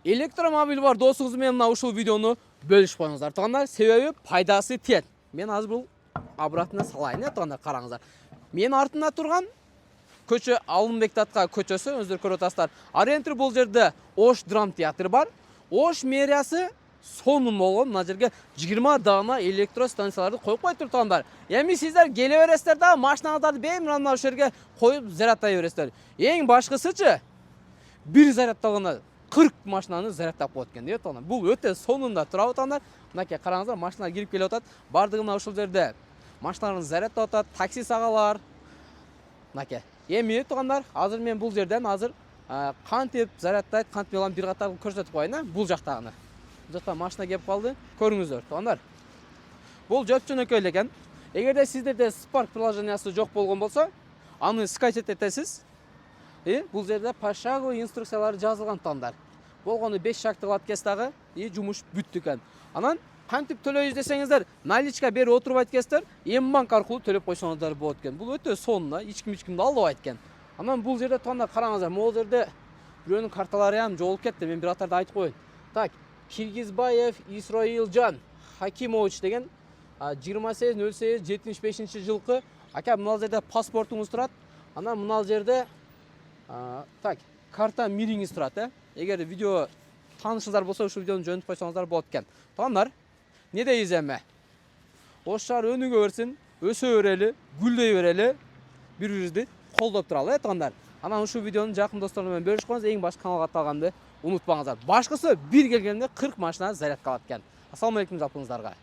Электромобиль бар досуңуз менен мына ушул видеону бөлүшүп коюңуздар. Туугандар, себеби пайдасы тиет. Мен азыр бул обратно салайын, туугандар, караңыздар. Мен артында турган көчө Алымбек Татка көчөсү, өздөрү көрүп атасыздар. Ориентир бул жерде Ош драм театры бар. Ош мэриясы сонун болгон мына жерге 20 дана электростанцияларды коюп коюптур, туугандар. Эми сиздер келе бересиздер да машинаңыздарды беймилан мына ушул жерге коюп зарядтай бересиздер. Эң башкысычы бир зарядтаганда 40 машинаны зарядтап коет экен, туугандар. Бул өтө сонунда турабы, туугандар. Мынакей караңыздар, машиналар кирип келип атат. Бардыгы мына ушул жерде машиналарын зарядтап атат, такси сагалар. Мынакей. Эми туугандар, азыр мен бул жерден кантип зарядтайт, кантип алам бир катар көрсөтүп коеюн, бул жактагыны. Бул жакта машина келип калды. Көрүңүздөр, туугандар. Бул жөпчөнөкөй эле экен. Эгерде сиздерде Spark приложениясы жок болгон болсо, аны скачать этесиз. Бул жерде пошаговый инструкциялар жазылган, туугандар. Болгону 5 шагты кылат экенсиз дагы, жумуш бүттү экен. Анан кантип төлөйбүз десеңиздер, наличка берип отурбайт экенсиздер, М-банк аркылуу төлөп койсоңуздар болот экен. Бул өтө сонун, эч кимди албайт экен. Анан бул жерде туугандар караңыздар, могул жерде бирөөнүн карталары ham жолуп кетти. Мен бир катарда айтып коеюн. Так, Киргизбаев Исроилжан Хакимович деген 28.08.75-жылкы ака мына жерде паспортуңуз турат. Анан мына жерде так, карта мириңиз турат, Эгер видео таанышыңыздар болсо, ушул видеону жөнөтүп койсоңуздар болот экен. Туугандар, не дейбиз эми? Ош шаар өнүгө берсин, өсө берели, гүлдөй берели, бири-бирибизди колдоп туралы, туугандар. Анан ушул видеону жакын достор менен бөлүшүп коюңуз, эң башкы каналга катталганды унутпаңыздар. Башкысы бир келгенде 40 машина зарядка алат экен. Ассаламу алейкум жалпыңыздарга.